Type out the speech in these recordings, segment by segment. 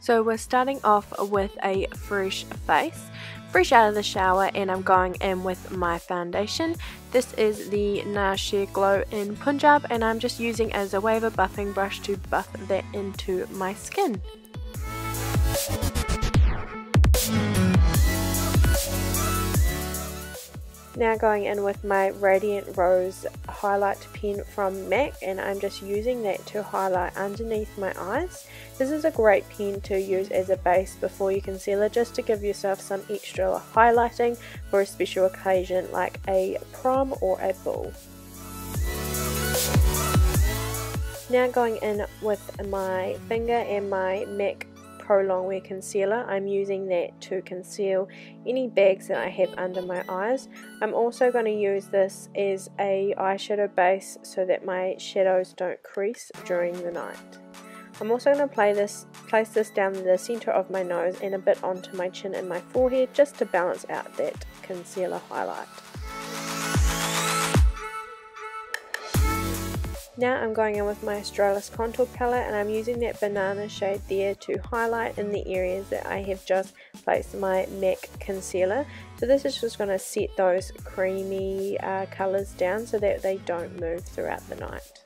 So we're starting off with a fresh face, fresh out of the shower, and I'm going in with my foundation. This is the Nars Sheer Glow in Punjab, and I'm just using as a wave of buffing brush to buff that into my skin. Now going in with my Radiant Rose highlight pen from MAC, and I'm just using that to highlight underneath my eyes. This is a great pen to use as a base before you concealer, just to give yourself some extra highlighting for a special occasion like a prom or a ball. Now going in with my finger and my MAC prolongwear concealer. I'm using that to conceal any bags that I have under my eyes. I'm also going to use this as a eyeshadow base so that my shadows don't crease during the night. I'm also going to place this down the center of my nose and a bit onto my chin and my forehead, just to balance out that concealer highlight. Now I'm going in with my Australis Contour palette, and I'm using that banana shade there to highlight in the areas that I have just placed my MAC concealer. So this is just going to set those creamy colours down so that they don't move throughout the night.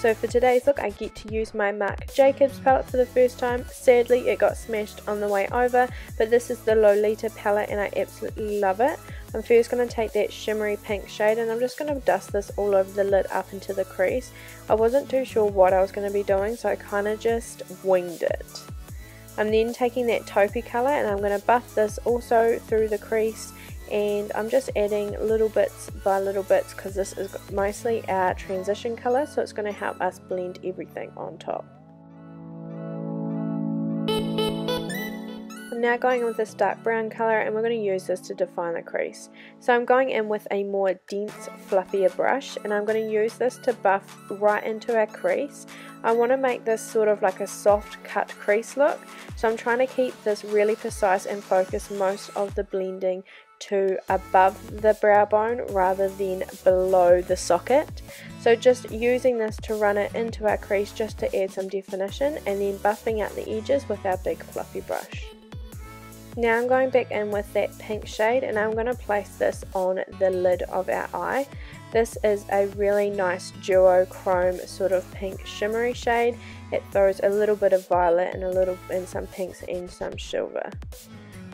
So for today's look, I get to use my Marc Jacobs palette for the first time. Sadly, it got smashed on the way over, but this is the Lolita palette and I absolutely love it. I'm first going to take that shimmery pink shade, and I'm just going to dust this all over the lid up into the crease. I wasn't too sure what I was going to be doing, so I kind of just winged it. I'm then taking that taupey colour and I'm going to buff this also through the crease, and I'm just adding little bits by little bits because this is mostly our transition colour, so it's going to help us blend everything on top. I'm now going in with this dark brown colour, and we're going to use this to define the crease. So I'm going in with a more dense, fluffier brush, and I'm going to use this to buff right into our crease. I want to make this sort of like a soft cut crease look, so I'm trying to keep this really precise and focus most of the blending to above the brow bone rather than below the socket. So just using this to run it into our crease just to add some definition, and then buffing out the edges with our big fluffy brush. Now I'm going back in with that pink shade, and I'm going to place this on the lid of our eye. This is a really nice duochrome sort of pink shimmery shade. It throws a little bit of violet and some pinks and some silver.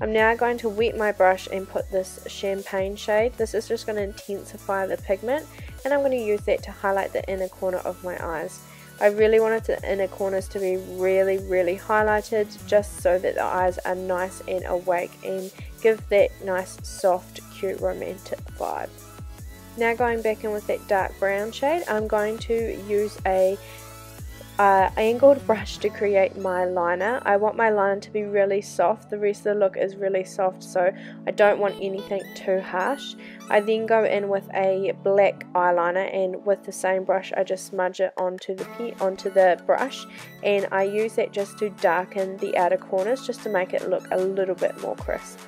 I'm now going to wet my brush and put this champagne shade. This is just going to intensify the pigment, and I'm going to use that to highlight the inner corner of my eyes. I really wanted the inner corners to be really highlighted, just so that the eyes are nice and awake and give that nice soft cute romantic vibe. Now going back in with that dark brown shade, I'm going to use a angled brush to create my liner. I want my liner to be really soft. The rest of the look is really soft, so I don't want anything too harsh. I then go in with a black eyeliner, and with the same brush I just smudge it onto the brush, and I use that just to darken the outer corners, just to make it look a little bit more crisp.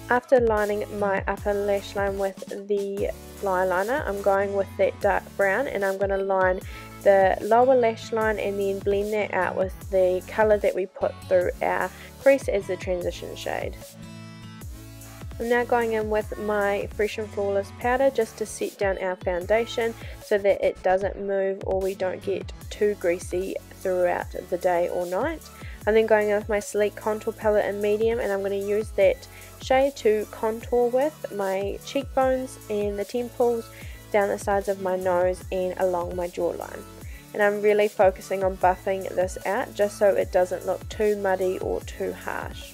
After lining my upper lash line with the eyeliner, I'm going with that dark brown, and I'm going to line the lower lash line and then blend that out with the colour that we put through our crease as the transition shade. I'm now going in with my Fresh and Flawless powder just to set down our foundation so that it doesn't move or we don't get too greasy throughout the day or night. I'm then going in with my Sleek Contour palette in medium, and I'm going to use that shade to contour with my cheekbones and the temples, down the sides of my nose and along my jawline. And I'm really focusing on buffing this out just so it doesn't look too muddy or too harsh.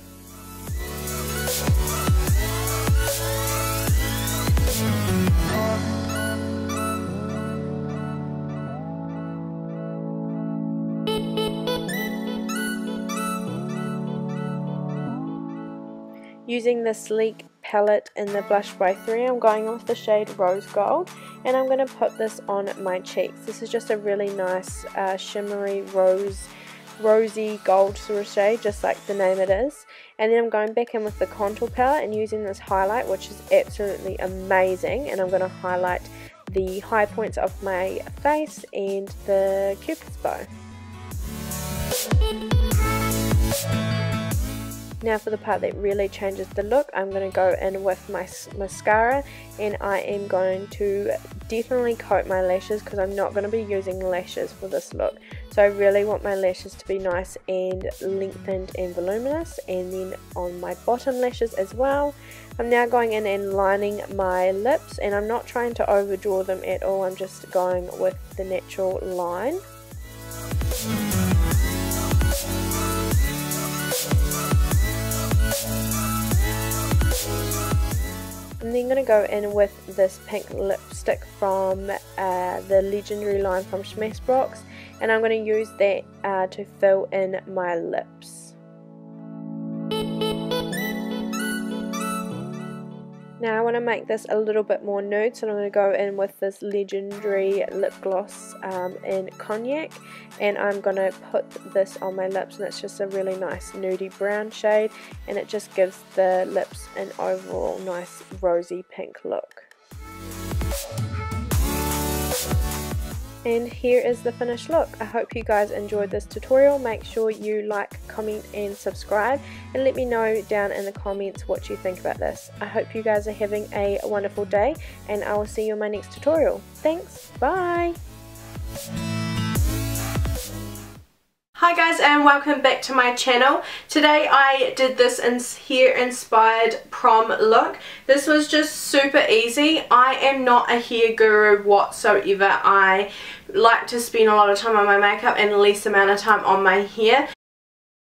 Using the Sleek palette in the Blush by 3. I'm going with the shade Rose Gold, and I'm going to put this on my cheeks. This is just a really nice shimmery rosy gold sort of shade, just like the name it is. And then I'm going back in with the contour palette and using this highlight, which is absolutely amazing, and I'm going to highlight the high points of my face and the cupid's bow. Now for the part that really changes the look, I'm going to go in with my mascara, and I am going to definitely coat my lashes because I'm not going to be using lashes for this look. So I really want my lashes to be nice and lengthened and voluminous, and then on my bottom lashes as well. I'm now going in and lining my lips, and I'm not trying to overdraw them at all, I'm just going with the natural line. I'm then going to go in with this pink lipstick from the legendary line from Smashbox, and I'm going to use that to fill in my lips. Now I want to make this a little bit more nude, so I'm going to go in with this legendary lip gloss in Congac, and I'm going to put this on my lips, and it's just a really nice nudie brown shade, and it just gives the lips an overall nice rosy pink look. And here is the finished look. I hope you guys enjoyed this tutorial. Make sure you like, comment and subscribe, and let me know down in the comments what you think about this. I hope you guys are having a wonderful day, and I will see you in my next tutorial. Thanks, bye! Hi guys, and welcome back to my channel. Today I did this hair inspired prom look. This was just super easy. I am not a hair guru whatsoever. I like to spend a lot of time on my makeup and less amount of time on my hair.